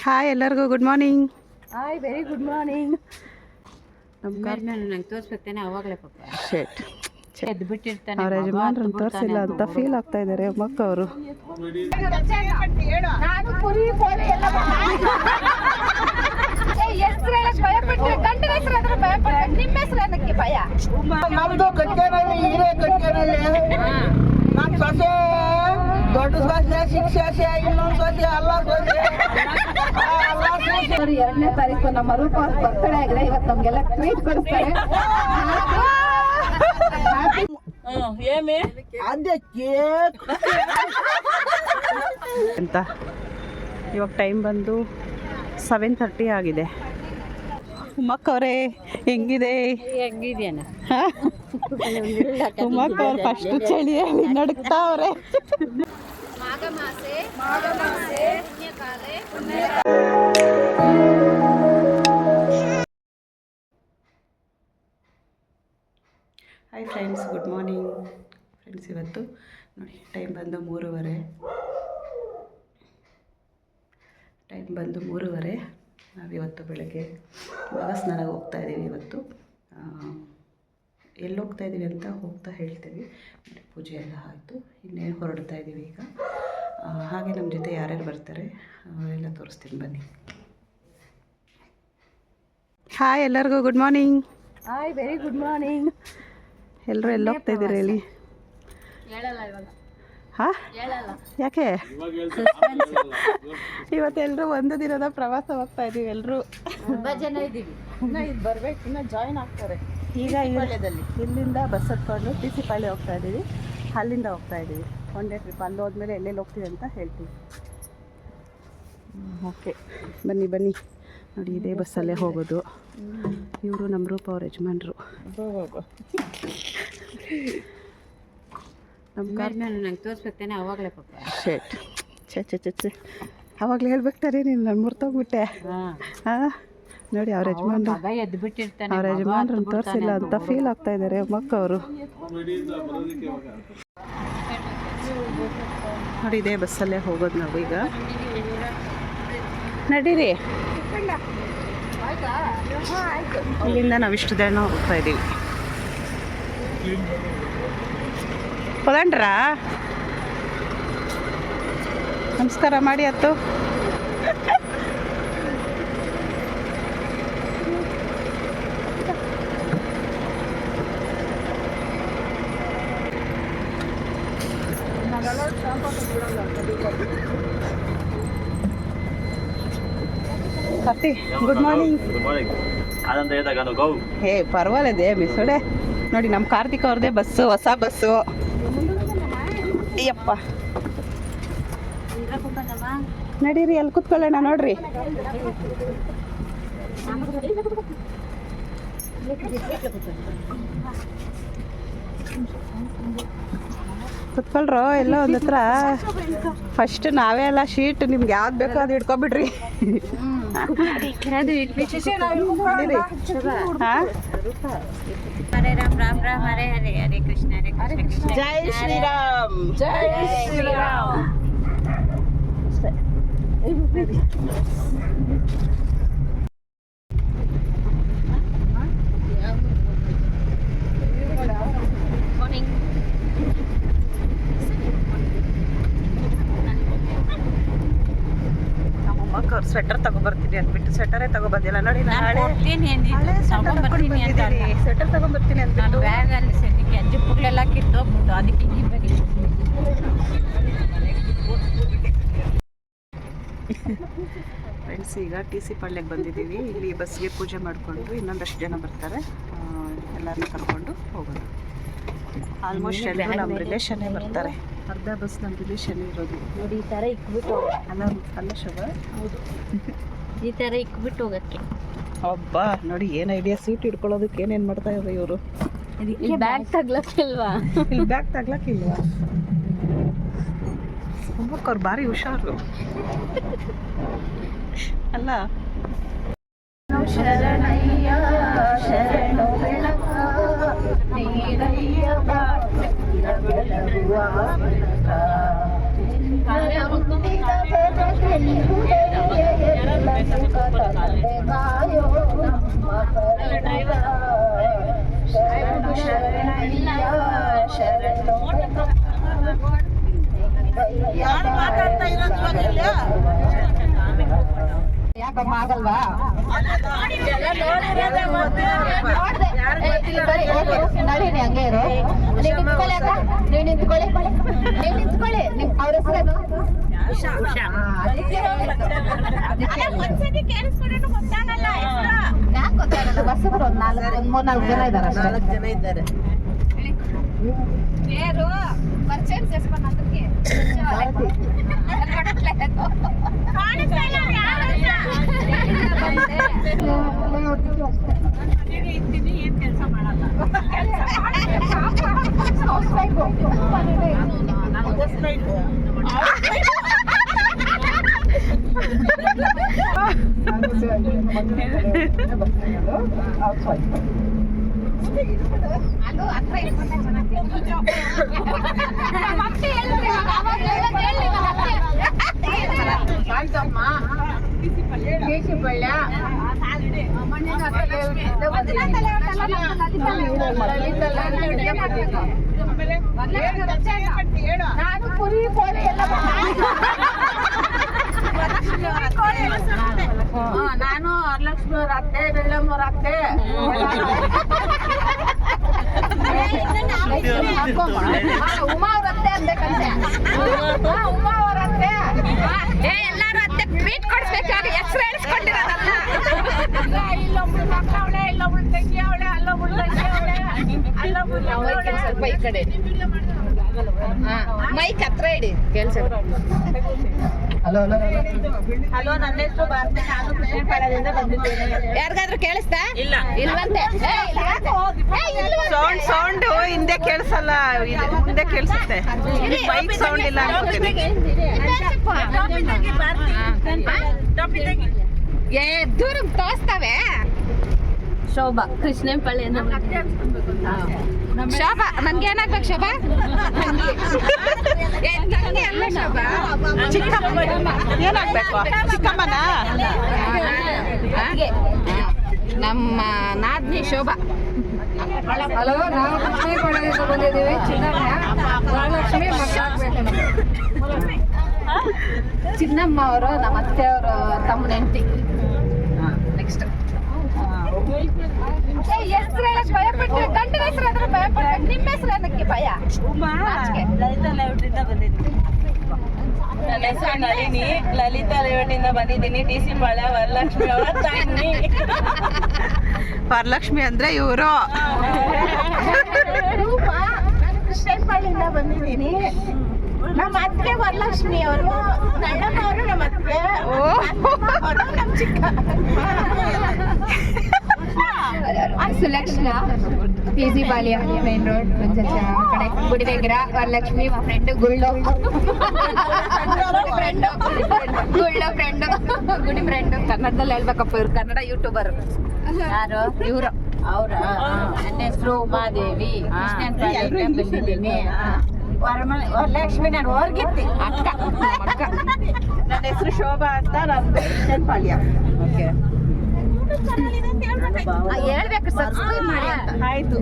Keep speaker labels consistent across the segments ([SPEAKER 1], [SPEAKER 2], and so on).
[SPEAKER 1] Hi ಎಲ್ಲರಿಗೂ good morning.
[SPEAKER 2] Hi very good morning.
[SPEAKER 1] ನಮ್ಮ car
[SPEAKER 2] ನಂಗೆ ತೋರಿಸ್ಬೇಕೇನೆ ಅವಾಗಲೇ ಪಾಪ
[SPEAKER 1] ಶೆಟ್
[SPEAKER 2] ಎದ್ದು ಬಿಟ್ಟಿರ್ತಾನೆ.
[SPEAKER 1] ಅವ್ರ ಯಜಮಾನ್ರನ್ನ ತೋರಿಸಿಲ್ಲ ಅಂತ ಫೀಲ್ ಆಗ್ತಾ ಇದ್ದಾರೆ ಮಕ್ಕ ಅವರು.
[SPEAKER 3] ನಮ್ದು ಕಟ್ಕೆನಲ್ಲಿ ಹಿರೇ ಕಟ್ಕೆನಲ್ಲಿ ನಮ್ಮ ಸೊಸೆ ದೊಡ್ಡ ಸೊಸೆ ಶಿಕ್ಷೆ ಇನ್ನೊಂದು ಸೊಸೆ ಅಲ್ಲ ಸೊಸೆ
[SPEAKER 2] 2ನೇ ತಾರೀಕು ನಮ್ಮ ರೂಪ ಬರ್ತಡೇ ಆಗಿದೆ. ಇವತ್ತು ನಮ್ಗೆಲ್ಲ ಟ್ರೀಟ್ ಕೊಡಿಸ್ತಾರೆ.
[SPEAKER 1] ಅಂತ ಇವಾಗ ಟೈಮ್ ಬಂದು 7:30 ಆಗಿದೆ. ಉಮ್ಮಕ್ಕ ಅವರೇ ಹೆಂಗಿದೆ?
[SPEAKER 2] ಹೆಂಗಿದ್ಯಾನ
[SPEAKER 1] ಉಮ್ಮಕ್ಕ ಅವ್ರು ಫಸ್ಟ್ ಚಳಿಯಲ್ಲಿ ನಡುಕ್ತಾ ಅವ್ರೆ. Hi friends, good morning friends. ಇವತ್ತು ನೋಡಿ ಟೈಮ್ ಬಂದು 3:30. ನಾವಿವತ್ತು ಬೆಳಗ್ಗೆ ಇವಾಗ ಸ್ನಾನಕ್ಕೆ ಹೋಗ್ತಾ ಇದ್ದೀವಿ. ಇವತ್ತು ಎಲ್ಲಿ ಹೋಗ್ತಾ ಇದ್ದೀವಿ ಅಂತ ಹೋಗ್ತಾ ಹೇಳ್ತೀವಿ. ಪೂಜೆ ಎಲ್ಲ ಆಯಿತು, ಇನ್ನೇನು ಹೊರಡ್ತಾ ಇದ್ದೀವಿ ಈಗ. ಹಾಗೆ ನಮ್ಮ ಜೊತೆ ಯಾರ್ಯಾರು ಬರ್ತಾರೆ ಎಲ್ಲ ತೋರಿಸ್ತೀನಿ ಬನ್ನಿ. ಹಾಯ್ ಎಲ್ಲರಿಗೂ good morning.
[SPEAKER 2] Hi very good morning.
[SPEAKER 1] ಎಲ್ಲರೂ ಎಲ್ಲಿ ಹೋಗ್ತಾ ಇದ್ದೀರಿ ಹೇಳಿ? ಹಾಂ, ಯಾಕೆ ಇವತ್ತೆಲ್ಲರೂ ಒಂದು ದಿನದ ಪ್ರವಾಸ ಹೋಗ್ತಾ ಇದ್ದೀವಿ ಎಲ್ಲರೂ.
[SPEAKER 2] ತುಂಬ ಜನ ಇದ್ದೀವಿ.
[SPEAKER 3] ಇದು ಬರ್ಬೇಕು, ಇನ್ನು ಜಾಯಿನ್ ಆಗ್ತಾರೆ.
[SPEAKER 1] ಈಗ ಇಲ್ಲಿಂದ ಬಸ್ ಹತ್ಕೊಂಡು TC ಪಾಳ್ಯ ಹೋಗ್ತಾ ಇದ್ದೀವಿ. ಅಲ್ಲಿಂದ ಹೋಗ್ತಾ ಇದ್ದೀವಿ ಒನ್ ಡೇ ಟ್ರಿಪ್. ಅಲ್ಲಿ ಹೋದ್ಮೇಲೆ ಎಲ್ಲೆಲ್ಲಿ ಹೋಗ್ತೀವಿ ಅಂತ ಹೇಳ್ತೀವಿ. ಓಕೆ, ಬನ್ನಿ ಬನ್ನಿ. ನೋಡಿ ಇದೇ ಬಸ್ಸಲ್ಲೇ ಹೋಗೋದು. ಇವರು ನಮ್ಮ ರೂಪ ಅವ್ರ ಯಜಮಾನ್ರು. ನಮ್ಮ ಕಾರ್
[SPEAKER 2] ನಂಗೆ ತೋರಿಸ್ಬೇಕೇನೆ ಅವಾಗಲೇ ಪಾಪ
[SPEAKER 1] ಶೆಟ್ ಛೆ ಅವಾಗಲೇ ಹೇಳ್ಬೇಕಾರೆ ನೀನು ನಾನು ಮುರ್ತೋಗ್ಬಿಟ್ಟೆ. ಹಾಂ ನೋಡಿ ಅವ್ರ ಯಜಮಾನ್ರು
[SPEAKER 2] ಎದ್ದು ಬಿಟ್ಟಿರ್ತಾನೆ.
[SPEAKER 1] ಅವ್ರ ಯಜಮಾನ್ರನ್ನ ತೋರಿಸಿಲ್ಲ ಅಂತ ಫೀಲ್ ಆಗ್ತಾ ಇದ್ದಾರೆ ಮಕ್ಕ ಅವರು. ನೋಡಿ ಇದೇ ಬಸ್ಸಲ್ಲೇ ಹೋಗೋದು ನಾವು ಈಗ. ನಡೀರಿ, ಇಲ್ಲಿಂದ ನಾವು ಇಷ್ಟು ಜನ ಹೋಗ್ತಾ ಇದ್ದೀವಿ. ಹೊಲಂಡ್ರಾ ನಮಸ್ಕಾರ ಮಾಡಿ ಅತ್ತು. ಕತ್ತಿ ಗುಡ್ ಮಾರ್ನಿಂಗ್. ಹೇ ಪರವಾಗಿಲ್ಲದೆ ಮಿಸೋಡೆ. ನೋಡಿ ನಮ್ಮ ಕಾರ್ತಿಕ್ ಅವ್ರದ್ದೇ ಬಸ್ಸು, ಹೊಸ ಬಸ್ಸು. ಅಯ್ಯಪ್ಪ ನಡೀರಿ, ಅಲ್ಲಿ ಕೂತ್ಕೊಳ್ಳೋಣ. ನೋಡ್ರಿ ಕುತ್ಕೊಳ್ರೋ ಎಲ್ಲ ಒಂದು ಹತ್ರ. ಫಸ್ಟ್ ನಾವೇ ಎಲ್ಲ ಶೀಟ್ ನಿಮ್ಗೆ ಯಾವ್ದು ಬೇಕೋ ಅದು ಇಟ್ಕೊಬಿಡ್ರಿ.
[SPEAKER 2] ಹರೇ ರಾಮ್ ರಾಮ್ ರಾಮ್ ಹರೇ ಹರೇ, ಹರೇ ಕೃಷ್ಣ ಹರೇ ಕೃಷ್ಣ.
[SPEAKER 1] ಜೈ ಶ್ರೀರಾಮ್, ಜೈ ಶ್ರೀರಾಮ್. ಅವ್ರು ಸ್ವೆಟರ್ ತಗೊಂಡ್ಬರ್ತೀನಿ ಅಂದ್ಬಿಟ್ಟು ಸ್ವೆಟರೇ ತಗೊಂಡ್ಬಂದಿಲ್ಲ. ನೋಡಿ ಸ್ವೆಟರ್ ತಗೊಂಡ್ಬರ್ತೀನಿ ಅಂದ್ಬಿಟ್ಟು
[SPEAKER 2] ಬ್ಯಾಗಲ್ಲಿ ಸದ್ಯಕ್ಕೆ ಅಜ್ಜಿ ಪುಗ್ಲೆಲ್ಲ ಕಿತ್ತೋಗ್ಬಿಟ್ಟು ಅದಕ್ಕೆ ಈ ಬರೀ.
[SPEAKER 1] ಫ್ರೆಂಡ್ಸ್, ಈಗ TC ಪಾಳ್ಯಕ್ಕೆ ಬಂದಿದ್ದೀವಿ. ಇಲ್ಲಿ ಬಸ್ಗೆ ಪೂಜೆ ಮಾಡಿಕೊಂಡು ಇನ್ನೊಂದಷ್ಟು ಜನ ಬರ್ತಾರೆ. ಎಲ್ಲರನ್ನೂ ಕರ್ಕೊಂಡು ಹೋಗೋಣ. ಆಲ್ಮೋಸ್ಟ್ ಎಲ್ಲರೂ ನಮ್ಮ ರಿಲೇಷನ್ನೇ ಬರ್ತಾರೆ. ಅರ್ಧ ಬಸ್ ನಮ್ಮ ರಿಲೇಷನ್ ಇರೋದು.
[SPEAKER 2] ನೋಡಿ ಈ ಥರ ಇಕ್ಬಿಟ್ಟು
[SPEAKER 1] ಅಲ್ಲ ಶುಭ.
[SPEAKER 2] ಹೌದು, ಈ ಥರ ಇಕ್ಬಿಟ್ಟು ಹೋಗೋಕ್ಕೆ.
[SPEAKER 1] ಒಬ್ಬ ನೋಡಿ ಏನು ಐಡಿಯಾ. ಸೀಟ್ ಇಟ್ಕೊಳ್ಳೋದಕ್ಕೆ ಏನೇನು ಮಾಡ್ತಾ ಇದ್ದಾರೆ ಇವರು.
[SPEAKER 2] ಇಲ್ಲಿ ಬ್ಯಾಗ್ ತಗ್ಲಕ್ಕಿಲ್ವಾ?
[SPEAKER 1] ಇಲ್ಲಿ ಬ್ಯಾಗ್ ತಗ್ಲಕ್ಕಿಲ್ವಾ? ಒಬ್ಬಕ್ಕೆ ಅವ್ರು ಭಾರಿ ಹುಷಾರು ಅಲ್ಲ. ಶರಣಯ್ಯ ಶರಣು ಬೆಳಕ ನೀರಯ್ಯ ಬೆಳಗುವ ಬೆಳಕ
[SPEAKER 2] ಯಾಕಮ್ಮ ಆಗಲ್ವಾ? ನಳೀನಿ ಹಂಗೆ ಇರು. ನೀವು ನಿಂತ್ಕೊಳ್ಳಿ ಅಕ್ಕ, ನೀವು ನಿಂತ್ಕೊಳ್ಳಿ, ನೀವು ನಿಂತ್ಕೊಳ್ಳಿ. ಅವ್ರ ಹೆಸರೇನು? ಯಾಕೆ ಗೊತ್ತಾಗಲ್ಲ? ಹೊಸಬ್ರು ಒಂದ್ 3-4 ಜನ ಇದಾರೆ ಅಷ್ಟೇ. 4 ಜನ ಇದ್ದಾರೆ. ಪರಿಚಯ ಸೇರ್ಸ್ಕೊಂಡು ಅದಕ್ಕೆ
[SPEAKER 1] ಏನ್ ಕೆಲಸ ಮಾಡಲ್ಲ.
[SPEAKER 2] ಅದು ಹತ್ರ ಕೇಶಿಪಳ್ಯ ನಾನು ಕುರಿ ಕೋಳಿ ಎಲ್ಲ ನಾನು ವರಲಕ್ಷ್ಮಿ ಅವ್ರ ಅತ್ತೆ, ಬೆಳ್ಳಮ್ಮ ಅವ್ರ ಅತ್ತೆ, ಉಮಾ ಅವ್ರ ಅತ್ತೆ ಅನ್ಬೇಕಂತೆ. ಉಮಾ ಅವ್ರ ಅತ್ತೆ ಎಲ್ಲಾರು ಅತ್ತೆ ಟ್ವೀಟ್ ಕೊಡ್ಸ್ಬೇಕಾಗಿ ಹೆಸರು ಹೇಳಿಸ್ಕೊಂಡಿರೋದಲ್ಲ. ಇಲ್ಲೊಬ್ಳು ಮಕ್ಕ ಅವಳೆ, ಇಲ್ಲೊಬ್ಳು ತಂಗಿ ಅವಳೆ, ಅಲ್ಲೊಬ್ಳು ತಂಗಿ ಅವಳೆ, ಅಲ್ಲೊಬ್ಳು ಸ್ವಲ್ಪ ಈ ಕಡೆ ಮೈಕ್ ಹತ್ರ ಇಡಿ ಕೇಳ್ಸ.
[SPEAKER 3] ಹಲೋ, ನನ್ನ ಹೆಸರು ಭಾರತಿ, ನಾನು ಕೃಷ್ಣಪಾಳ್ಯದಿಂದ ಬಂದಿದ್ದೇನೆ.
[SPEAKER 2] ಯಾರಿಗಾದ್ರೂ ಕೇಳಿಸ್ತಾ? ಇಲ್ವಂತೆ.
[SPEAKER 1] ಸೌಂಡ್ ಹಿಂದೆ ಕೇಳಿಸಲ್ಲ, ಮುಂದೆ ಕೇಳಿಸುತ್ತೆ. ಬೈಕ್ ಸೌಂಡ್ ಇಲ್ಲ ಅನ್ಕೋತೀನಿ.
[SPEAKER 2] ದೂರ ತೋರಿಸ್ತವೆ.
[SPEAKER 4] ಶೋಭಾ ಕೃಷ್ಣಪಾಳ್ಯದಿಂದ
[SPEAKER 2] ಶೋಭಾ, ನನ್ಗೆ ಏನಾಗ್ಬೇಕು ಶೋಭಾ? ಅಲ್ಲ ಶೋಭಾ,
[SPEAKER 1] ಚಿಕ್ಕಮ್ಮ ಏನಾಗ್ಬೇಕು? ಚಿಕ್ಕಮ್ಮನ
[SPEAKER 2] ನಮ್ಮ ನಾದ್ನಿ ಶೋಭಾ.
[SPEAKER 4] ಹಲೋ, ನಾವು ಕೃಷ್ಣಪಾಳ್ಯದಿಂದ ಬಂದಿದ್ದೀವಿ. ವರಲಕ್ಷ್ಮಿ
[SPEAKER 2] ಚಿನ್ನಮ್ಮ ಅವರು ನಮ್ಮ ಅತ್ತೆಯವರು ತಮ್ಮನ ಹೆಂಡತಿ. ನೆಕ್ಸ್ಟ್ ಹೆಸರು ಹೇಳಕ್ ಭಯಪಟ್ಟು, ಗಂಡನ ಹೆಸರು ಆದ್ರೆ ಭಯಪಟ್ಟು, ನಿಮ್ಮ ಹೆಸರು ಏನಕ್ಕೆ ಭಯ?
[SPEAKER 3] ನನ್ನ ಹೆಸರು ನಳಿನಿ, ಲಲಿತಾ ಲೇಔಟಿಂದ ಬಂದಿದ್ದೀನಿ. DC ಪಾಳ್ಯ, ವರಲಕ್ಷ್ಮಿ ಅವರ ತಂಗಿ.
[SPEAKER 1] ವರಲಕ್ಷ್ಮಿ ಅಂದ್ರೆ ಇವರು.
[SPEAKER 2] ನಾನು ಕೃಷ್ಣಪಾಳ್ಯದಿಂದ ಬಂದಿದ್ದೀನಿ. ನಮ್ಮ ಅತ್ತೆ ವರಲಕ್ಷ್ಮಿ ಅವರು, ನಳ್ಳಮ್ಮ ಅವರು ನಮ್ಮ ಅತ್ತೆ, ನಮ್ಮ ಚಿಕ್ಕ ಸುಲಕ್ಷಣ, PG ಬಾಲ್ಯ, ಮೇನ್ ರೋಡ್ ಕಡೆ ಗುಡಿಬೇಗ್ರ. ವರಲಕ್ಷ್ಮಿ ಫ್ರೆಂಡ್ ಗುಳ್ಳು, ಗುಡಿ ಫ್ರೆಂಡ್. ಕನ್ನಡದಲ್ಲಿ ಹೇಳ್ಬೇಕಪ್ಪ, ಇವ್ರು ಕನ್ನಡ ಯೂಟ್ಯೂಬರ್. ಯಾರು ಇವರು?
[SPEAKER 4] ಅವರ ನನ್ನ ಹೆಸರು ಉಮಾದೇವಿ, ಕೃಷ್ಣಪಾಳ್ಯದಿಂದ ಬಂದಿದ್ದೀನಿ. ವರಲಕ್ಷ್ಮಿ ನಾನು ಹೊರಗಿತ್ತಿ
[SPEAKER 2] ಅಕ್ಕ.
[SPEAKER 1] ನನ್ನ ಹೆಸರು ಶೋಭಾ ಅಂತ, ನಾನು ಕೃಷ್ಣಪಾಳ್ಯ.
[SPEAKER 2] ಹೇಳ್ಬೇಕು, ಸಬ್ಸ್ಕ್ರೈಬ್ ಮಾಡಿ ಅಂತ.
[SPEAKER 1] ಆಯ್ತು,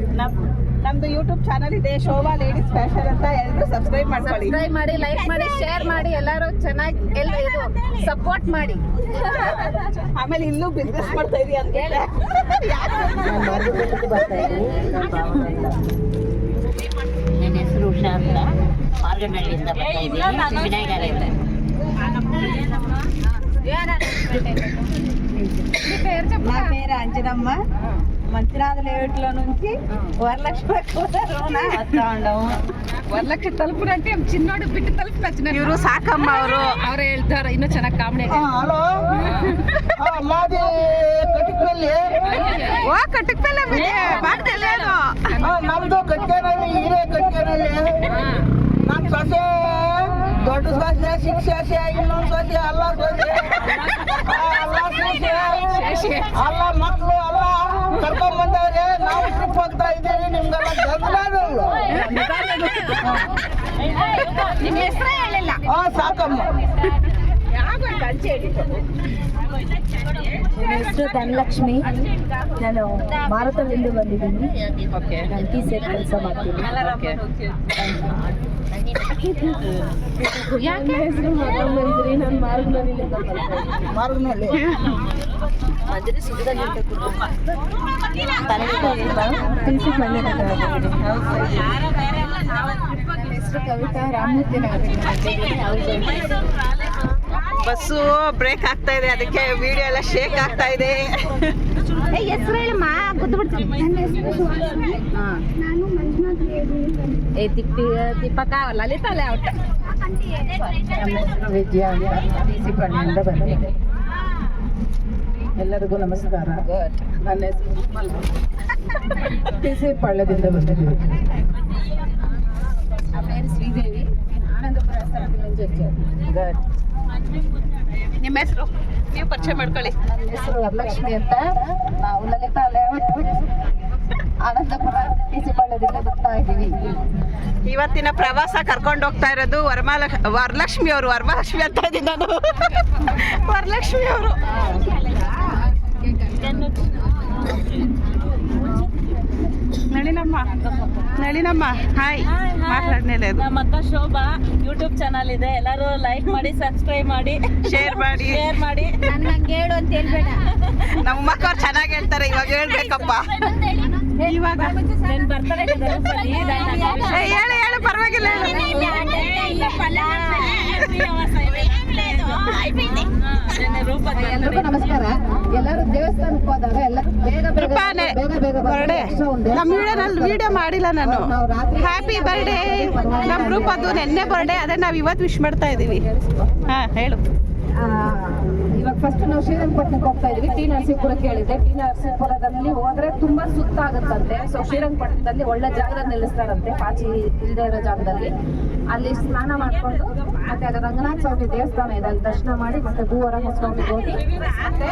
[SPEAKER 1] ನಮ್ದು ಯೂಟ್ಯೂಬ್ ಚಾನಲ್ ಇದೆ, ಶೋಭಾ ಲೇಡೀಸ್ ಫ್ಯಾಷನ್ ಅಂತ. ಎಲ್ಲರೂ ಸಬ್ಸ್ಕ್ರೈಬ್ ಮಾಡ್ಕೊಳ್ಳಿ.
[SPEAKER 2] ಸಬ್ಸ್ಕ್ರೈಬ್ ಮಾಡಿ, ಲೈಕ್ ಮಾಡಿ, ಶೇರ್ ಮಾಡಿ. ಎಲ್ಲರೂ ಚೆನ್ನಾಗಿ ಇದು ಸಪೋರ್ಟ್ ಮಾಡಿ.
[SPEAKER 1] ಆಮೇಲೆ ಇಲ್ಲೂ ಬಿಸ್ನೆಸ್ ಮಾಡ್ತಾ ಇದೀಯ ಅಂತ
[SPEAKER 4] ನನ್ನ ಹೆಸರು ಉಷಾ ಅಂತ, ಮಾರ್ಗನಹಳ್ಳಿಯಿಂದ ಬರ್ತಾ ಇದ್ದೀನಿ. ವಿನಾಯಕರಿಂದ
[SPEAKER 3] నా పేరు అంజనమ్మ, మంచిరాజ లేఅవుట్లో నుంచి వరలక్ష్మి వస్తా ఉండము.
[SPEAKER 2] ವರಲಕ್ಷ್ಮಿ ತಲುಪುರಂటే ಚಿನ್ನೋಡು ಬಿಟ್ಟು ತಲುಪು ನಚ್ಚಿನ.
[SPEAKER 1] ಇವರು ಸಾಕಮ್ಮ ಅವರು.
[SPEAKER 2] ಅವ್ರು ಹೇಳ್ತಾರೆ ಇನ್ನೂ ಚೆನ್ನಾಗಿ ಕಾಮಿಡಿ.
[SPEAKER 3] హలో, మాది కటికపల్లి.
[SPEAKER 1] ಓ ಕಟ್ಟಕ್ಪಲ್ಲ ಮಾಡ್ದಲ್ಲೇನು?
[SPEAKER 3] ನಮ್ದು ಕಟ್ಕೇನಹಳ್ಳಿ, ಹಿರೇ ಕಟ್ಕೇನಹಳ್ಳಿ. ನಮ್ಮ ಸೊಸೆ ದೊಡ್ಡ ಸೊಸೆ, ಶಿಕ್ಷೆ, ಇನ್ನೊಂದು ಸೊಸೆ, ಅಲ್ಲ ಸೊಸೆ, ಅಲ್ಲ ಮಕ್ಕಳು ಅಲ್ಲ ಕರ್ಕೊಂಡ್ ಬಂದವ್ರೆ. ನಾವು ಟ್ರಿಪ್ ಹೋಗ್ತಾ ಇದ್ದೀವಿ. ನಿಮ್ಗೆಲ್ಲ ಗಮನ
[SPEAKER 2] ನಿಮ್ಮ ಹೆಸರೇ ಹೇಳಿಲ್ಲ.
[SPEAKER 3] ಸಾಕಮ್ಮ.
[SPEAKER 5] ಹೆಸರು ಧನಲಕ್ಷ್ಮಿ. ನಾನು ಮಾರುತದಿಂದ ಬಂದಿದ್ದೀನಿ.
[SPEAKER 1] ಓಕೆ
[SPEAKER 5] ನಾನು ಟೀ ಸೇಲ್ ಕೆಲಸ ಮಾಡ್ತೀನಿ. ನನ್ನ ಹೆಸರು ಮಂಜರಿ. ನಾನು ಮಾರ್ಗನಹಳ್ಳಿಯಿಂದ ಬರ್ತೀನಿ.
[SPEAKER 3] ಮಾರ್ಗನಲ್ಲಿ
[SPEAKER 5] ಮಂಜರಿ ಸುಗದಲ್ಲಿ ಅಂತ ಪ್ರಿನ್ಸಿಪ್ ಮನೆ ಹೆಸರು ಕವಿತಾ ರಾಮಮೂರ್ತಿ ನಗರ.
[SPEAKER 1] ಬಸ್ಸು ಬ್ರೇಕ್ ಆಗ್ತಾ ಇದೆ, ಅದಕ್ಕೆ ವಿಡಿಯೋ ಎಲ್ಲ ಶೇಕ್ ಆಗ್ತಾ ಇದೆ.
[SPEAKER 2] ಹೆಸರು ಹೇಳಮ್ಮ ಗೊತ್ತುಬಿಡ್ತೀನಿ.
[SPEAKER 5] ನನ್ನ ಹೆಸರು ಸುಹಾಸಿನಿ.
[SPEAKER 2] ನಾನು ಮಂಜುನಾಥ್
[SPEAKER 5] ಏ ದೀಪಕ ಲಲಿತಾ ಲೇಔಟ್.
[SPEAKER 4] ನಮ್ಮ ಹೆಸರು ವಿದ್ಯಾ ಅಂತ ಟಿಸಿಪಳ್ಳಿಯಿಂದ ಬಂದಿದೆ. ಎಲ್ಲರಿಗೂ ನಮಸ್ಕಾರ. ನನ್ನ ಹೆಸರು ಟಿಸಿಪಳ್ಳ್ಯದಿಂದ ಬಂದಿದ್ದೀವಿ.
[SPEAKER 5] ನನ್ನ പേര് ಶ್ರೀದೇವಿ. ಆನಂದಪುರ
[SPEAKER 4] ಗುಡ್.
[SPEAKER 1] ನಿಮ್ಮ ಹೆಸರು ನೀವು ಪರಿಚಯ ಮಾಡ್ಕೊಳ್ಳಿ.
[SPEAKER 4] ನನ್ನ ಹೆಸರು ವರಲಕ್ಷ್ಮಿ ಅಂತ. ನಾವು ಲಲಿತಾ ಲೇಔಟ್ ಆನಂದಪುರ ಟಿಸಿಪಳ್ಳ್ಯದಿಂದ ಬರ್ತಾ ಇದ್ದೀವಿ.
[SPEAKER 1] ಇವತ್ತಿನ ಪ್ರವಾಸ ಕರ್ಕೊಂಡು ಹೋಗ್ತಾ ಇರೋದು ವರಲಕ್ಷ್ಮಿ ಅವರು. ವರಮಹಾಲಕ್ಷ್ಮಿ ಅಂತ ಇದ್ದೀನಿ ನಾನು. ವರಲಕ್ಷ್ಮಿ ಅವರು. ನಳಿನಮ್ಮ ಹಾಯ್. ಮಾತಾಡ್ನೇಲೆ ಅದು
[SPEAKER 6] ನಮ್ಮ ಅಕ್ಕ ಶೋಭಾ ಯೂಟ್ಯೂಬ್ ಚಾನಲ್ ಇದೆ. ಎಲ್ಲರೂ ಲೈಕ್ ಮಾಡಿ, ಸಬ್ಸ್ಕ್ರೈಬ್ ಮಾಡಿ,
[SPEAKER 1] ಶೇರ್ ಮಾಡಿ.
[SPEAKER 2] ನಂಗೆ ಹೇಳು ಅಂತ ಹೇಳ್ಬೇಡ.
[SPEAKER 1] ನಮ್ಮ ಮಕ್ಕಳು ಚೆನ್ನಾಗಿ ಹೇಳ್ತಾರೆ, ಇವಾಗ ಹೇಳ್ಬೇಕಪ್ಪ. ಇವಾಗ
[SPEAKER 6] ನನ್ನ ಬರ್ತಡೇ
[SPEAKER 1] ಹೇಳು ಹೇಳು, ಪರವಾಗಿಲ್ಲ ಹೇಳು.
[SPEAKER 4] ಎಲ್ರಿಗೂ ನಮಸ್ಕಾರ. ಎಲ್ಲರೂ ದೇವಸ್ಥಾನಕ್ಕೆ ಹೋದಾಗ ಎಲ್ಲ ಬೇಗ
[SPEAKER 1] ಬರ್ಡೇ ನಮ್ಮ ವಿಡಿಯೋ ಮಾಡಿಲ್ಲ ನಾನು. ಹ್ಯಾಪಿ ಬರ್ಡೇ ನಮ್ಮ ರೂಪದ್ದು ನೆನ್ನೆ ಬರ್ಡೇ, ಅದೇ ನಾವು ಇವತ್ತು ವಿಶ್ ಮಾಡ್ತಾ ಇದ್ದೀವಿ. ಹಾಂ ಹೇಳು.
[SPEAKER 4] ಇವಾಗ ಫಸ್ಟ್ ನಾವು ಶ್ರೀರಂಗಪಟ್ಟಣಕ್ಕೆ ಹೋಗ್ತಾ ಇದೀವಿ. ಟಿ ನರಸೀಪುರಕ್ಕೆ ಹೇಳಿದೆ. ಟಿ ನರಸೀಪುರದಲ್ಲಿ ಹೋದ್ರೆ ತುಂಬಾ ಸುತ್ತ ಆಗುತ್ತಂತೆ. ಸೊ ಶ್ರೀರಂಗಪಟ್ಟಣದಲ್ಲಿ ಒಳ್ಳೆ ಜಾಗದಲ್ಲಿ ನಿಲ್ಲಿಸ್ತಾರಂತೆ, ಪಾಚಿ ಇಲ್ಲದೆ ಇರೋ ಜಾಗದಲ್ಲಿ. ಅಲ್ಲಿ ಸ್ನಾನ ಮಾಡ್ಕೊಂಡು ಮತ್ತೆ ಅದು ರಂಗನಾಥ ಸ್ವಾಮಿ ದೇವಸ್ಥಾನ ಇದೆ, ಅಲ್ಲಿ ದರ್ಶನ ಮಾಡಿ ಮತ್ತೆ ಭೂವರ ಸ್ವಾಮಿಗೆ ಹೋಗಿ ಮತ್ತೆ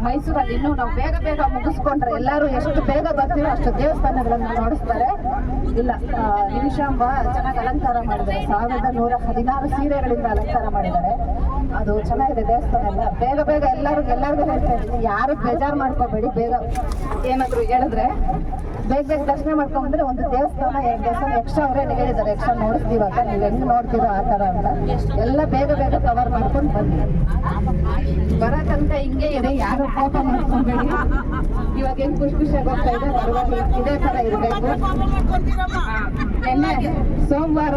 [SPEAKER 4] ಮೈಸೂರಲ್ಲಿ ಇನ್ನೂ ನಾವು ಬೇಗ ಮುಗಿಸ್ಕೊಂಡ್ರೆ ಎಲ್ಲರೂ ಎಷ್ಟು ಬೇಗ ಬರ್ತೀರೋ ಅಷ್ಟು ದೇವಸ್ಥಾನಗಳನ್ನು ನೋಡಿಸ್ತಾರೆ. ಇಲ್ಲ ನಿಮಿಷಾಂಬ ಚೆನ್ನಾಗಿ ಅಲಂಕಾರ ಮಾಡಿದ್ದಾರೆ. 1116 ಸೀರೆಗಳಿಂದ ಅಲಂಕಾರ ಮಾಡಿದ್ದಾರೆ. ಅದು ಚೆನ್ನಾಗಿದೆ ದೇವಸ್ಥಾನ ಎಲ್ಲ. ಬೇಗ ಎಲ್ಲರಿಗೂ ಹೇಳ್ತಾ ಇದ್ದೀನಿ, ಯಾರು ಬೇಜಾರು ಮಾಡ್ಕೋಬೇಡಿ. ಬೇಗ ಏನಾದ್ರು ಹೇಳಿದ್ರೆ ಬೇಗ ದರ್ಶನ ಮಾಡ್ಕೊಂಡ್ಬಂದ್ರೆ ಒಂದು ದೇವಸ್ಥಾನ 2 ದೇವಸ್ಥಾನ ಎಕ್ಸ್ಟ್ರಾ ಅವರೇ ಹೇಳಿದ್ದಾರೆ. ಎಕ್ಸ್ಟ್ರಾ ನೋಡಿಸ್ತೀವಾಗ ನೀವು ಹೆಂಗ್ ನೋಡ್ತೀರೋ ಆ ಥರ ಅಂತ ಎಲ್ಲ ಬೇಗ ಕವರ್ ಮಾಡ್ಕೊಂಡು ಬನ್ನಿ. ಬರೋ ತನಕ ಹಿಂಗೆ ಇದೆ, ಯಾರು ಕೋಪ ಮಾಡ್ಕೊಬೇಡಿ. ಇವಾಗ ಹೆಂಗ್ ಖುಷಿಯಾಗಿ ಹೋಗ್ತಾ ಇದೆ, ಬರುವಾಗ ಇದೇ ತರ ಇರಬೇಕು. ನಿನ್ನೆ ಸೋಮವಾರ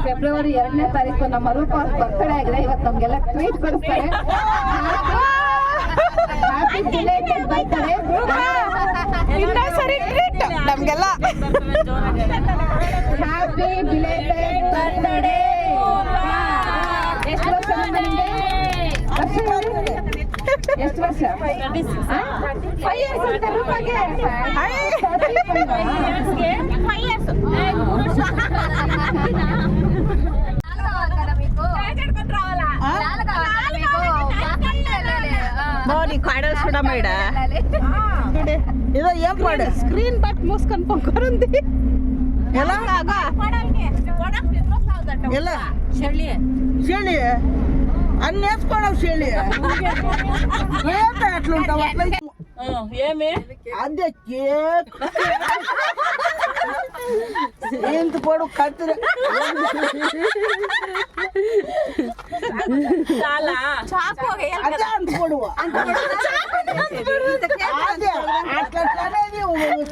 [SPEAKER 4] ಫೆಬ್ರವರಿ 2ನೇ ತಾರೀಕು ನಮ್ಮ ರೂಪ ಬರ್ತಡೇ ಆಗಿದೆ. ಇವತ್ತು ನಮ್ಗೆಲ್ಲ ಟ್ರೀಟ್ ಕೊಡಿಸ್ತಾರೆ. Happy belated birthday.
[SPEAKER 1] ಸರಿ ಟ್ರೀಟ್ ನಮಗೆಲ್ಲ.
[SPEAKER 4] Happy belated birthday. ಎಷ್ಟು ವರ್ಷ ನಿಮಗೆ? ಎಷ್ಟು ವರ್ಷ? 5 years ಅಂತ ರೂಪಾಗೆ.
[SPEAKER 1] ನೋಡಿ ಕಾಡಲ್ ಸುಡ ಮೇಡ
[SPEAKER 3] ಇದು ಏನ್ ಪಾಡು
[SPEAKER 1] ಸ್ಕ್ರೀನ್ ಬಟ್ ಮೂಸ್ಕೊಂಡ್ ಪಂಕರುಂದಿ
[SPEAKER 3] ಎಲ್ಲ ಎಲ್ಲ
[SPEAKER 6] ಶಳ್ಳಿ
[SPEAKER 3] ಶೇಳಿ ಅನ್ನೇಸ್ಕೊಳವ್ ಶೇಳಿ ಅಟ್లుంటావు అట్లా
[SPEAKER 6] ఏమి
[SPEAKER 3] అదే కేక్ ఎంత పొడు కత్తిర
[SPEAKER 6] చాలా
[SPEAKER 3] అదే అంత పొడువు అదే అట్లనే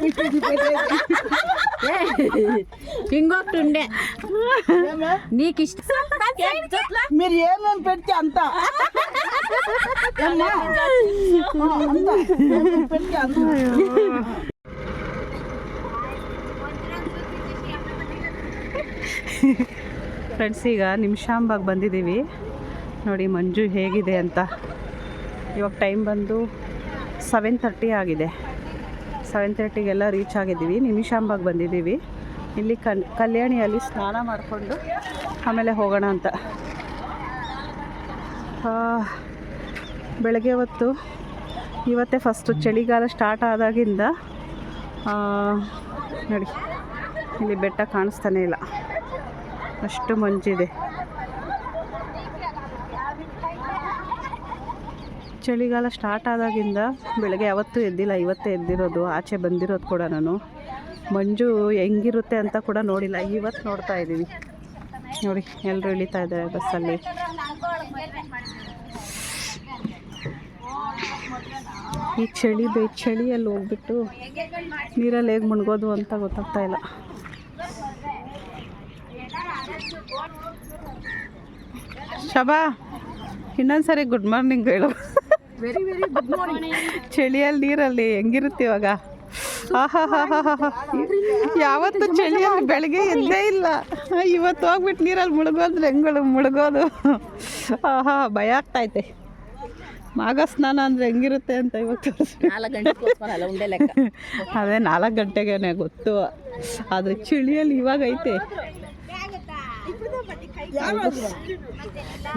[SPEAKER 3] పిచ్చి పెట్టేది
[SPEAKER 5] ఇంకొకటి ఉండే నీకు ఇష్టం
[SPEAKER 3] మీరు ఏమేమి పెడితే అంత పెడితే అంత
[SPEAKER 1] ಫ್ರೆಂಡ್ಸ್, ಈಗ ನಿಮಿಷಾಂಬಾಗ್ ಬಂದಿದ್ದೀವಿ. ನೋಡಿ ಮಂಜು ಹೇಗಿದೆ ಅಂತ. ಇವಾಗ ಟೈಮ್ ಬಂದು 7:30 ಆಗಿದೆ. 7:30ಗೆಲ್ಲ ರೀಚ್ ಆಗಿದ್ದೀವಿ. ನಿಮಿಷಾಂಬಾಗ್ ಬಂದಿದ್ದೀವಿ. ಇಲ್ಲಿ ಕಲ್ಯಾಣಿಯಲ್ಲಿ ಸ್ನಾನ ಮಾಡಿಕೊಂಡು ಆಮೇಲೆ ಹೋಗೋಣ ಅಂತ. ಬೆಳಗ್ಗೆ ಹೊತ್ತು ಇವತ್ತೇ ಫಸ್ಟು ಚಳಿಗಾಲ ಸ್ಟಾರ್ಟ್ ಆದಾಗಿಂದ ನೋಡಿ ಇಲ್ಲಿ ಬೆಟ್ಟ ಕಾಣಿಸ್ತಾನೆ ಇಲ್ಲ, ಅಷ್ಟು ಮಂಜಿದೆ. ಚಳಿಗಾಲ ಸ್ಟಾರ್ಟ್ ಆದಾಗಿಂದ ಬೆಳಗ್ಗೆ ಯಾವತ್ತೂ ಎದ್ದಿಲ್ಲ, ಇವತ್ತೇ ಎದ್ದಿರೋದು. ಆಚೆ ಬಂದಿರೋದು ಕೂಡ ನಾನು. ಮಂಜು ಹೆಂಗಿರುತ್ತೆ ಅಂತ ಕೂಡ ನೋಡಿಲ್ಲ, ಇವತ್ತು ನೋಡ್ತಾ ಇದ್ದೀವಿ. ನೋಡಿ ಎಲ್ಲರೂ ಇಳಿತಾ ಇದ್ದಾರೆ ಬಸ್ಸಲ್ಲಿ. ಈ ಚಳಿಯಲ್ಲಿ ಹೋಗ್ಬಿಟ್ಟು ನೀರಲ್ಲಿ ಹೇಗೆ ಮುಳುಗೋದು ಅಂತ ಗೊತ್ತಾಗ್ತಾ ಇಲ್ಲ. ಶಬಾ ಇನ್ನೊಂದ್ಸರಿ ಗುಡ್ ಮಾರ್ನಿಂಗ್ ಹೇಳು.
[SPEAKER 2] Very very good morning.
[SPEAKER 1] ಚಳಿಯಲ್ಲಿ ನೀರಲ್ಲಿ ಹೆಂಗಿರುತ್ತೆ ಇವಾಗ? ಯಾವತ್ತು ಚಳಿಯಲ್ಲಿ ಬೆಳಗ್ಗೆ ಎದ್ದೇ ಇಲ್ಲ, ಇವತ್ತು ಹೋಗ್ಬಿಟ್ಟು ನೀರಲ್ಲಿ ಮುಳುಗೋದ್ರೆ ಹೆಂಗಳು ಮುಳುಗೋದು? ಭಯ ಆಗ್ತೈತೆ. ಮಾಘ ಸ್ನಾನ ಅಂದರೆ ಹೆಂಗಿರುತ್ತೆ ಅಂತ ಇವಾಗ ತೋರಿಸ್ಬೇಕು.
[SPEAKER 2] 4 ಗಂಟೆಗೋಸ್ಕರ ಉಂಡೆ ಲೆಕ್ಕ.
[SPEAKER 1] ಅದೇ 4 ಗಂಟೆಗೇನೆ ಗೊತ್ತು, ಆದರೆ ಚಳಿಯಲ್ಲಿ ಇವಾಗ ಐತೆ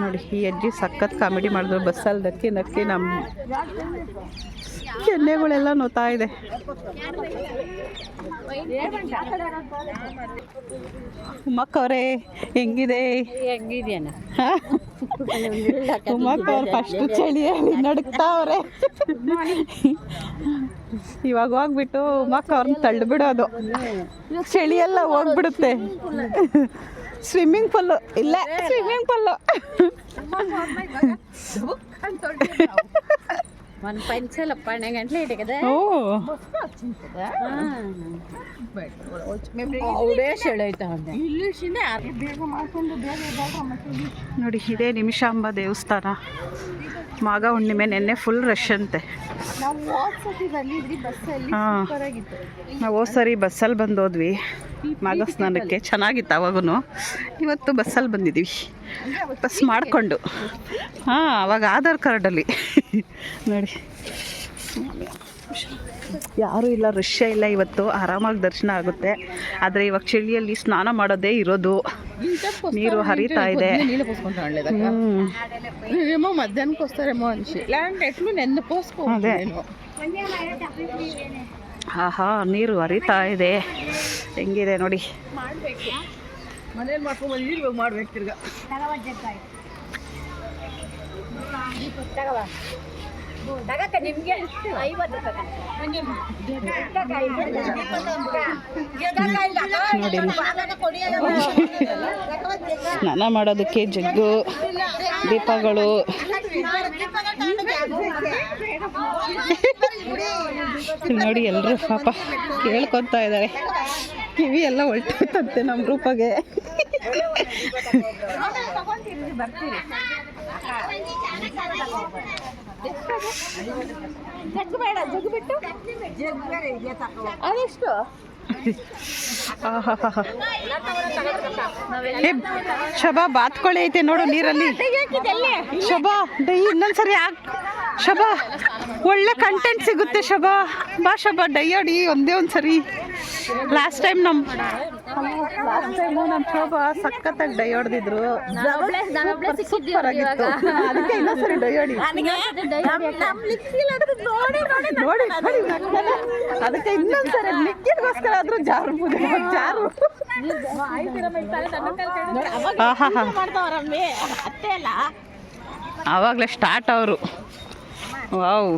[SPEAKER 1] ನೋಡಿ. ಈ ಅಜ್ಜಿ ಸಖತ್ ಕಾಮಿಡಿ ಮಾಡಿದ್ರು ಬಸ್ಸಲ್ಲಿ. ನಕ್ಕಿ ನಮ್ಮ ಕೆನ್ನೆಗಳೆಲ್ಲ ನೋತಾ ಇದೆ. ಉಮ್ಮಕ್ಕವ್ರೆ ಹೆಂಗಿದೆ?
[SPEAKER 2] ಹೆಂಗಿದ್ಯಾನ
[SPEAKER 1] ಉಮ್ಮಕ್ಕವ್ರು ಫಸ್ಟ್ ಚಳಿಯಲ್ಲಿ ನಡುಕ್ತಾವ್ರೆ. ಇವಾಗ ಹೋಗ್ಬಿಟ್ಟು ಉಮ್ಮಕ್ಕವ್ರನ್ನ ತಳ್ಳಿಬಿಡೋದು, ಚಳಿಯೆಲ್ಲ ಹೋಗ್ಬಿಡುತ್ತೆ. ಸ್ವಿಮ್ಮಿಂಗ್ ಪೂಲು ಇಲ್ಲ, ಸ್ವಿಮ್ಮಿಂಗ್ ಪೂಲು.
[SPEAKER 2] ಒಂದು ಪಂಚಲ 12 ಗಂಟೆ ಇಟ್ಟಿದೆ.
[SPEAKER 1] ಓ
[SPEAKER 2] ಅವಡೇ ಸೆಳೆಯ್ತಾ
[SPEAKER 1] ನೋಡಿ, ಇದೇ ನಿಮಿಷಾಂಬ ದೇವಸ್ಥಾನ. ಮಾಘ ಹುಣ್ಣಿಮೆ ನೆನ್ನೆ ಫುಲ್ ರಶ್ ಅಂತೆ. ಹಾಂ, ನಾವು ಹೋದ ಸರಿ ಬಸ್ಸಲ್ಲಿ ಬಂದೋದ್ವಿ ಮಾಘ ಸ್ನಾನಕ್ಕೆ. ಚೆನ್ನಾಗಿತ್ತು ಅವಾಗೂ. ಇವತ್ತು ಬಸ್ಸಲ್ಲಿ ಬಂದಿದ್ದೀವಿ, ಬಸ್ ಮಾಡಿಕೊಂಡು. ಹಾಂ, ಅವಾಗ ಆಧಾರ್ ಕಾರ್ಡಲ್ಲಿ ನೋಡಿ ಯಾರೂ ಇಲ್ಲ, ರಶ್ಯ ಇಲ್ಲ. ಇವತ್ತು ಆರಾಮಾಗಿ ದರ್ಶನ ಆಗುತ್ತೆ. ಆದರೆ ಇವಾಗ ಚಳಿಯಲ್ಲಿ ಸ್ನಾನ ಮಾಡೋದೇ ಇರೋದು. ನೀರು ಹರಿತಾ ಇದೆ.
[SPEAKER 2] ಮಧ್ಯಾಹ್ನಕ್ಕೋಸ್ಕರೇಮೋ ಅನ್ಸಿ ಎಟ್ಲು ನೆನ್ನೆ ಪೋಸ್ಕೊ.
[SPEAKER 1] ಅದೇ ಆಹಾ, ನೀರು ಹರಿತಾ ಇದೆ. ಹೆಂಗಿದೆ ನೋಡಿ.
[SPEAKER 2] ಮನೇಲಿ ಮಾಡ್ಕೊಂಡ್ಬಂದಿದ್ದೀರಿ, ಇವಾಗ ಮಾಡ್ಬೇಕು ತಿರ್ಗಾ. ನಿಮಗೆ 50
[SPEAKER 1] ಸ್ನಾನ ಮಾಡೋದಕ್ಕೆ ಜಗ್ಗು, ದೀಪಗಳು. ನೋಡಿ ಎಲ್ಲರೂ ಪಾಪ ಕೇಳ್ಕೊತಾ ಇದ್ದಾರೆ. ಕಿವಿ ಎಲ್ಲ ಹೊಲ್ಟೋಯ್ತಂತೆ ನಮ್ಮ ರೂಪಗೆ.
[SPEAKER 2] ಅದೆಷ್ಟು?
[SPEAKER 1] ಶಬಾ ಬಾತ್ಕೊಳ್ಳಿ ಐತೆ ನೋಡು ನೀರಲ್ಲಿ. ಶಬಾ ಇನ್ನೊಂದ್ಸರಿ ಶಬಾ ಒಳ್ಳೆ ಕಂಟೆಂಟ್ ಸಿಗುತ್ತೆ. ಶಬಾ ಬಾ, ಶಬಾ ಡೈಯಾಡಿ ಒಂದೇ ಒಂದ್ಸರಿ. ಲಾಸ್ಟ್ ಟೈಮ್ ನಮ್ಮ ಶೋಭಾ ಸಖತ್ತಾಗಿ ಡೈ ಹೊಡೆದಿದ್ರು, ಸೂಪರ್ ಆಗಿತ್ತು. ಅದಕ್ಕೆ ಇನ್ನೊಂದ್ಸರಿ ಡೈಯಾಡಿ ನೋಡಿ. ಅದಕ್ಕೆ ಇನ್ನೊಂದ್ಸರಿ ಲಿಕ್ಕಿಡ್ಗೋಸ್ಕರ ಆದ್ರೂ ಜಾರು. ಆವಾಗಲೇ ಸ್ಟಾರ್ಟ್ ಅವರು. ವಾವ್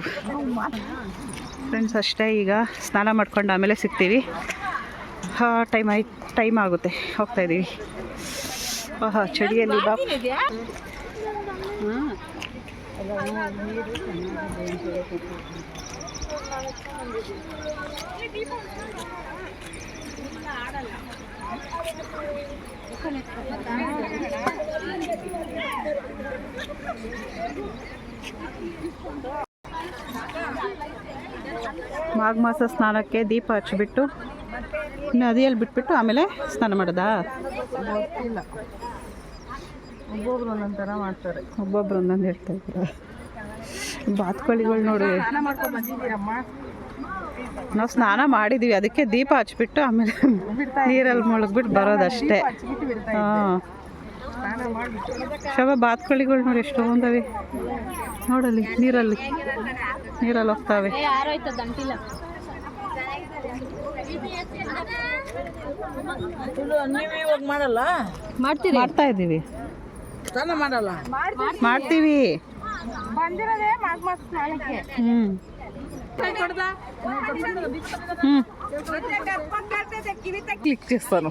[SPEAKER 1] ಫ್ರೆಂಡ್ಸ್, ಅಷ್ಟೇ. ಈಗ ಸ್ನಾನ ಮಾಡ್ಕೊಂಡು ಆಮೇಲೆ ಸಿಗ್ತೀವಿ. ಟೈಮ್ ಆಗುತ್ತೆ, ಹೋಗ್ತಾ ಇದ್ದೀವಿ. ಚಳಿಯಲ್ಲಿ ಬಾ. ಮಾಘ ಮಾಸ ಸ್ನಾನಕ್ಕೆ ದೀಪ ಹಚ್ಚಿಬಿಟ್ಟು ನದಿಯಲ್ಲಿ ಬಿಟ್ಬಿಟ್ಟು ಆಮೇಲೆ ಸ್ನಾನ ಮಾಡೋದಾ?
[SPEAKER 2] ಒಬ್ಬೊಬ್ರು ಒಂದೊಂದು ಥರ ಮಾಡ್ತಾರೆ.
[SPEAKER 1] ಒಬ್ಬೊಬ್ರು ಒಂದೊಂದು ಹೇಳ್ತಾ ಇದ್ದಾರೆ. ಬಾತ್ಕೋಳಿಗಳು ನೋಡಿ, ನಾವು ಸ್ನಾನ ಮಾಡಿದ್ದೀವಿ, ಅದಕ್ಕೆ ದೀಪ ಹಚ್ಬಿಟ್ಟು ಆಮೇಲೆ ನೀರಲ್ಲಿ ಮುಳುಗ್ಬಿಟ್ಟು ಬರೋದಷ್ಟೇ. ಹಾಂ, ಶವ ಬಾತ್ಕೋಳಿಗಳು ನೋಡಿ ಎಷ್ಟೊಂದವೆ ನೋಡಲ್ಲಿ, ನೀರಲ್ಲಿ ಹೋಗ್ತಾವೆ.
[SPEAKER 2] ಮಾಡಲ್ಲ,
[SPEAKER 1] ಮಾಡ್ತಾ ಇದ್ದೀವಿ.
[SPEAKER 2] ಸ್ನಾನ ಮಾಡಲ್ಲ,
[SPEAKER 1] ಮಾಡ್ತೀವಿ.
[SPEAKER 2] ಬಂದಿರೋದೇ ಮಾಘ ಸ್ನಾನಕ್ಕೆ.
[SPEAKER 7] క్లిక్ చేస్తాను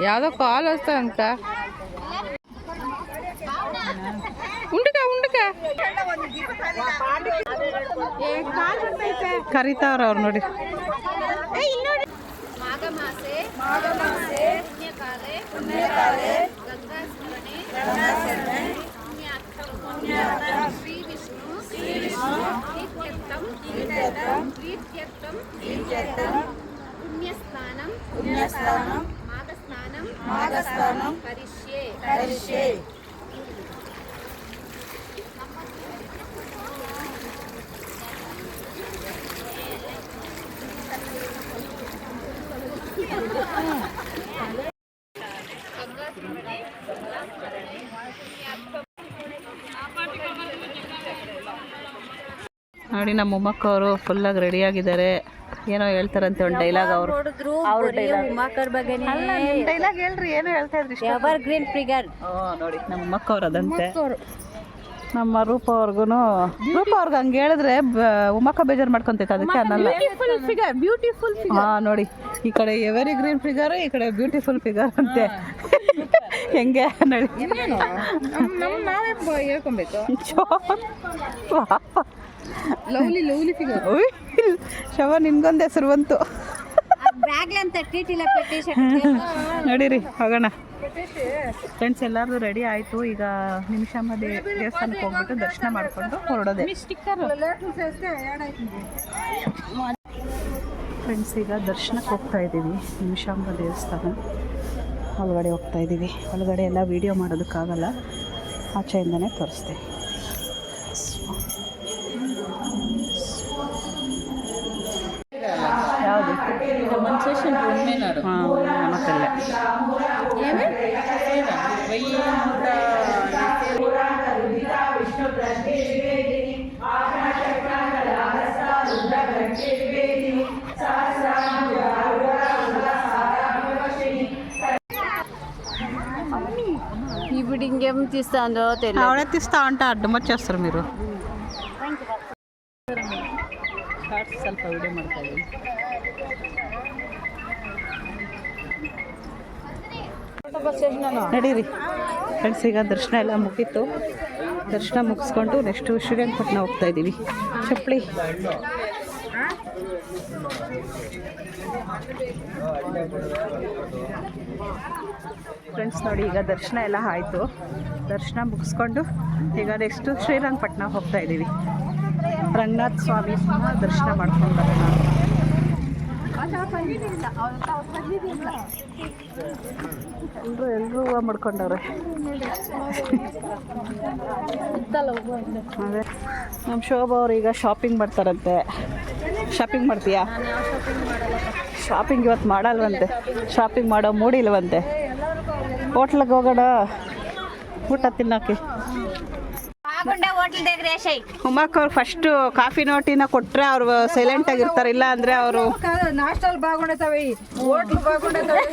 [SPEAKER 7] యాదో కాల్ వస్తా అంత ఉండక
[SPEAKER 1] ಕರಿತಾವ್ರ ಅವ್ರು ನೋಡಿ.
[SPEAKER 2] ಮಾಘಮಾಸೆ ಪುಣ್ಯಕಾಲೆ ಗಂಗಾಸ್ಮರಣೆ ಪುಣ್ಯಾರ್ಥಂ ಶ್ರೀ ವಿಷ್ಣು ಪ್ರೀತ್ಯರ್ಥಂ ಪುಣ್ಯಸ್ನಾನಂ ಮಾಘಸ್ನಾನಂ ಕರಿಷ್ಯೆ.
[SPEAKER 1] ನೋಡಿ ನಮ್ಮ ಮೊಮ್ಮಕ್ಕ ಅವರು ಫುಲ್ಲಾಗಿ ರೆಡಿ ಆಗಿದ್ದಾರೆ. ಏನೋ ಹೇಳ್ತಾರಂತೆ ಒಂದು ಡೈಲಾಗ್. ಅವ್ರ ಡೈಲಾಗ್ ಹೇಳ್ರಿ, ಏನೋ ಹೇಳ್ತಾ ಇದ್ರಿ.
[SPEAKER 6] Ever green figure.
[SPEAKER 1] ನೋಡಿ ನಮ್ಮ ಮೊಮ್ಮಕ್ಕ ಅವ್ರು ಅದಂತೆ. ನಮ್ಮ ರೂಪ ಅವ್ರಿಗೂ ಹಂಗೆ ಹೇಳಿದ್ರೆ ಉಮ್ಮಕ್ಕ ಬೇಜಾರು ಮಾಡ್ಕೊಂತೈತೆ, ಅದಕ್ಕೆ ಅನ್ನಲ್ಲ. Beautiful figure. ಹಾಂ ನೋಡಿ, ಈ ಕಡೆ ಎವರಿ ಗ್ರೀನ್ ಫಿಗರ್, ಈ ಕಡೆ ಬ್ಯೂಟಿಫುಲ್ ಫಿಗರ್ ಅಂತೆ. ಹೆಂಗೆ ನೋಡಿ,
[SPEAKER 7] ನಾವೇ ಹೇಳ್ಕೊಬೇಕು.
[SPEAKER 1] Lovely figure. ಶವ ನಿನ್ಗೊಂದು ಹೆಸರು ಬಂತು. ನಡೀರಿ ಹೋಗೋಣ ಫ್ರೆಂಡ್ಸ್. ಎಲ್ಲರೂ ರೆಡಿ ಆಯಿತು. ಈಗ ನಿಮಿಷಮ್ಮ ದೇವಸ್ಥಾನಕ್ಕೆ ಹೋಗ್ಬಿಟ್ಟು ದರ್ಶನ ಮಾಡಿಕೊಂಡು ಹೊರಡೋದೆ ಫ್ರೆಂಡ್ಸ್. ಈಗ ದರ್ಶನಕ್ಕೆ ಹೋಗ್ತಾ ಇದ್ದೀವಿ. ನಿಮಿಷಮ್ಮ ದೇವಸ್ಥಾನ ಒಳಗಡೆ ಹೋಗ್ತಾ ಇದ್ದೀವಿ. ಒಳಗಡೆ ಎಲ್ಲ ವೀಡಿಯೋ ಮಾಡೋದಕ್ಕಾಗಲ್ಲ, ಆಚೆಯಿಂದನೇ ತೋರಿಸ್ತೀವಿ. ಯಾವುದು? ಹಾಂ, ನಮಕ್ಕಲ್ಲೇ.
[SPEAKER 6] ఇప్పుడు ఇంకేం తీస్తాందో తెలియదు.
[SPEAKER 1] ఆవిడే తీస్తా అంటే అడ్డం వచ్చేస్తారు మీరు. ಸ್ವಲ್ಪ ವಿಡಿಯೋ ಮಾಡ್ತಾ ಇದ್ದೀನಿ. ನಡೀರಿ ಫ್ರೆಂಡ್ಸ್. ಈಗ ದರ್ಶನ ಎಲ್ಲ ಮುಗೀತು. ದರ್ಶನ ಮುಗಿಸ್ಕೊಂಡು ನೆಕ್ಸ್ಟು ಶ್ರೀರಂಗಪಟ್ಟಣ ಹೋಗ್ತಾ ಇದ್ದೀವಿ. ಚಪ್ಪಲಿ ಫ್ರೆಂಡ್ಸ್ ನೋಡಿ, ಈಗ ದರ್ಶನ ಎಲ್ಲ ಆಯಿತು. ದರ್ಶನ ಮುಗಿಸ್ಕೊಂಡು ಈಗ ನೆಕ್ಸ್ಟು ಶ್ರೀರಂಗಪಟ್ಟಣ ಹೋಗ್ತಾ ಇದ್ದೀವಿ. ರಂಗನಾಥ ಸ್ವಾಮಿ ದರ್ಶನ ಮಾಡ್ಕೊಂಡು ಬರೋಣ. ಎಲ್ಲರೂ ಹೂವು ಮಾಡ್ಕೊಂಡವ್ರೆ. ಅದೇ ನಮ್ಮ ಶೋಭಾ ಅವ್ರು ಈಗ ಶಾಪಿಂಗ್ ಮಾಡ್ತಾರಂತೆ. ಶಾಪಿಂಗ್ ಮಾಡ್ತೀಯಾ? ಶಾಪಿಂಗ್ ಇವತ್ತು ಮಾಡಲ್ವಂತೆ. ಶಾಪಿಂಗ್ ಮಾಡೋ ಮೂಡಿಲ್ವಂತೆ. ಹೋಟ್ಲಿಗೆ ಹೋಗೋಣ ಊಟ ತಿನ್ನೋಕ್ಕೆ. ಉಮ್ಮಕ್ಕ ಅವ್ರು ಫಸ್ಟು ಕಾಫಿ ನೋಟಿನ ಕೊಟ್ಟರೆ ಅವರು ಸೈಲೆಂಟ್ ಆಗಿರ್ತಾರೆ. ಇಲ್ಲ ಅಂದರೆ ಅವರು
[SPEAKER 4] ನಾಷ್ಟಲ್ ಬಾಗುಂಡತವೆ, ಹೋಟ್ಲ್ ಬಾಗುಂಡತವೆ.